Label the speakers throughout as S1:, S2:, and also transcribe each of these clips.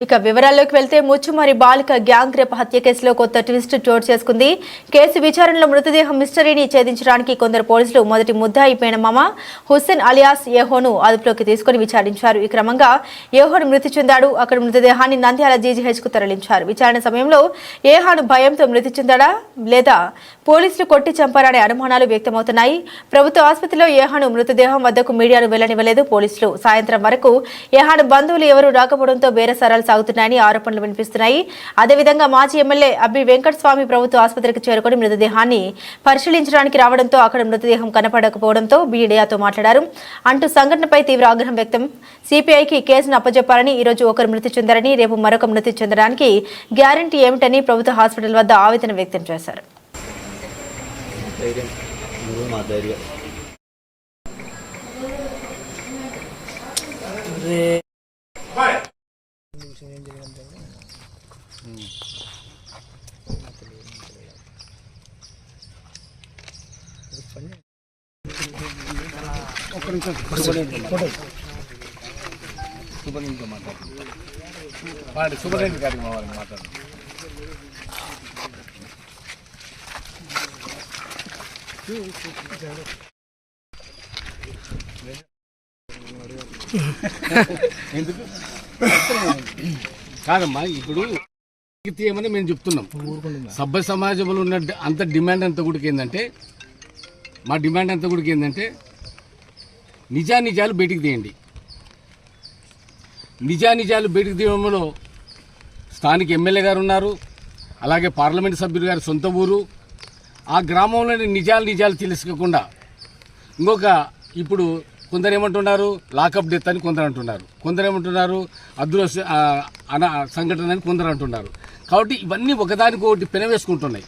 S1: ఇక వివరాల్లోకి వెళ్తే ముచ్చుమరి బాలిక గ్యాంగ్ రేప్ హత్య కేసులో కొత్త ట్విస్ట్ చోటు చేసుకుంది. కేసు విచారణలో మృతదేహం మిస్టరీని ఛేదించడానికి కొందరు పోలీసులు మొదటి ముద్దాయి పేణమామ హుస్సేన్ అలియాస్ ఏహోను అదుపులోకి తీసుకుని విచారించారు. ఈ క్రమంగా ఏహోను మృతి చెందాడు. అక్కడ మృతదేహాన్ని నంద్యాల జీజీహెచ్ కు తరలించారు. విచారణ సమయంలో ఏహాను భయంతో మృతి చెందాడా లేదా పోలీసులు కొట్టి చంపారనే అనుమానాలు వ్యక్తమవుతున్నాయి. ప్రభుత్వ ఆసుపత్రిలో ఏహాను మృతదేహం వద్దకు మీడియాను వెళ్లనివ్వలేదు పోలీసులు. సాయంత్రం వరకు ఏహాను బంధువులు ఎవరూ రాకపోవడంతో బేరసారాలు సాగుతున్నాయని ఆరోపణలు వినిపిస్తున్నాయి. అదేవిధంగా మాజీ ఎమ్మెల్యే అబ్బి వెంకటస్వామి ప్రభుత్వ ఆసుపత్రికి చేరుకుని మృతదేహాన్ని పరిశీలించడానికి రావడంతో అక్కడ మృతదేహం కనపడకపోవడంతో మీడియాతో మాట్లాడారు. అంటూ సంఘటనపై తీవ్ర ఆగ్రహం వ్యక్తం. సిపిఐకి కేసును అప్పజెప్పారని, ఈ రోజు ఒకరు మృతి చెందారని, రేపు మరొక మృతి చెందడానికి గ్యారంటీ ఏమిటని ప్రభుత్వ హాస్పిటల్ వద్ద ఆవేదన వ్యక్తం చేశారు.
S2: సుబ్రహ్మణ్యం గారికి మాట్లాడు. ఎందుకు కాదమ్మా, ఇప్పుడు ఏమని మేము చెప్తున్నాం. సభ్య సమాజంలో ఉన్న అంత డిమాండ్ అంతా కూడా ఏంటంటే, మా డిమాండ్ అంతా కూడా ఏంటంటే నిజానిజాలు బయటికి తీయండి. నిజానిజాలు బయటికి తీయడంలో స్థానిక ఎమ్మెల్యే గారు ఉన్నారు, అలాగే పార్లమెంట్ సభ్యులు గారి సొంత ఊరు. ఆ గ్రామంలోని నిజాలు తెలుసుకోకుండా ఇంకొక ఇప్పుడు కొందరు ఏమంటున్నారు లాకప్ డెత్ అని కొందరు అంటున్నారు, కొందరు ఏమంటున్నారు అదృశ్య సంఘటన అని కొందరు అంటున్నారు. కాబట్టి ఇవన్నీ ఒకదానికొకటి పెనవేసుకుంటున్నాయి.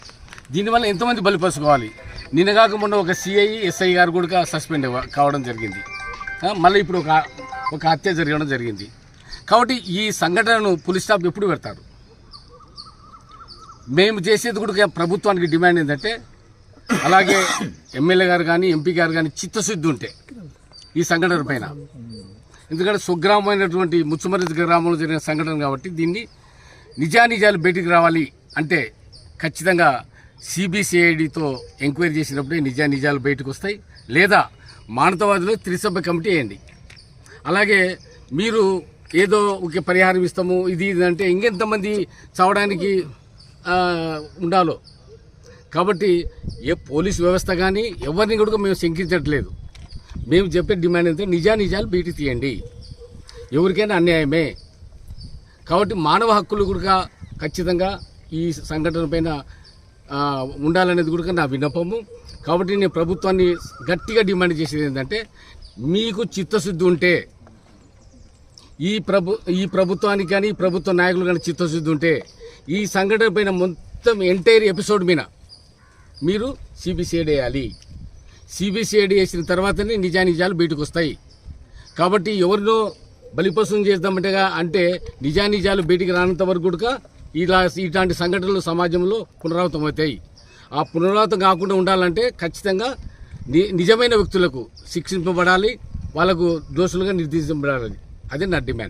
S2: దీనివల్ల ఎంతమంది బలిపరుచుకోవాలి. నిన్నగాక మొన్న ఒక సిఐ ఎస్ఐ గారు కూడా సస్పెండ్ కావడం జరిగింది. మళ్ళీ ఇప్పుడు ఒక హత్య జరగడం జరిగింది. కాబట్టి ఈ సంఘటనను పులి స్టాప్ ఎప్పుడు పెడతారు? మేము చేసేది కూడా ప్రభుత్వానికి డిమాండ్ ఏంటంటే, అలాగే ఎమ్మెల్యే గారు కానీ ఎంపీ గారు కానీ చిత్తశుద్ధి ఉంటే ఈ సంఘటన పైన, ఎందుకంటే స్వగ్రామమైనటువంటి ముచ్చుమరి గ్రామంలో జరిగిన సంఘటన కాబట్టి దీన్ని నిజానిజాలు బయటికి రావాలి అంటే ఖచ్చితంగా సిబిసిఐడితో ఎంక్వైరీ చేసినప్పుడే నిజాలు బయటకు వస్తాయి. లేదా మానవతావాదులు త్రిసభ్య కమిటీ వేయండి. అలాగే మీరు ఏదో ఒక పరిహారం ఇస్తాము ఇది అంటే ఇంకెంతమంది చావడానికి ఉండాలో. కాబట్టి ఏ పోలీసు వ్యవస్థ కానీ ఎవరిని కూడా మేము శంకించట్లేదు. మేము చెప్పే డిమాండ్ ఏంటంటే నిజాలు బయటికి తీయండి. ఎవరికైనా అన్యాయమే. కాబట్టి మానవ హక్కులు కూడా ఖచ్చితంగా ఈ సంఘటన పైన ఉండాలనేది కూడా నా విన్నపము. కాబట్టి నేను ప్రభుత్వాన్ని గట్టిగా డిమాండ్ చేసేది ఏంటంటే, మీకు చిత్తశుద్ధి ఉంటే ఈ ప్రభుత్వానికి కానీ ప్రభుత్వ నాయకులు కానీ చిత్తశుద్ధి ఉంటే ఈ సంఘటన పైన మొత్తం ఎంటైర్ ఎపిసోడ్ మీద మీరు సిబిసిఐడి వేయాలి. సిబిసిఐడి వేసిన తర్వాతనే నిజాలు బయటకు వస్తాయి. కాబట్టి ఎవరినో బలిపశువుని చేద్దామంటేగా అంటే నిజాలు బయటికి రానంత వరకు కూడా ఇలాంటి సంఘటనలు సమాజంలో పునరావృతం అవుతాయి. ఆ పునరావృతం కాకుండా ఉండాలంటే ఖచ్చితంగా నిజమైన వ్యక్తులకు శిక్షింపబడాలి, వాళ్ళకు దోషులుగా నిర్దేశించబడాలి. అదే నా డిమాండ్.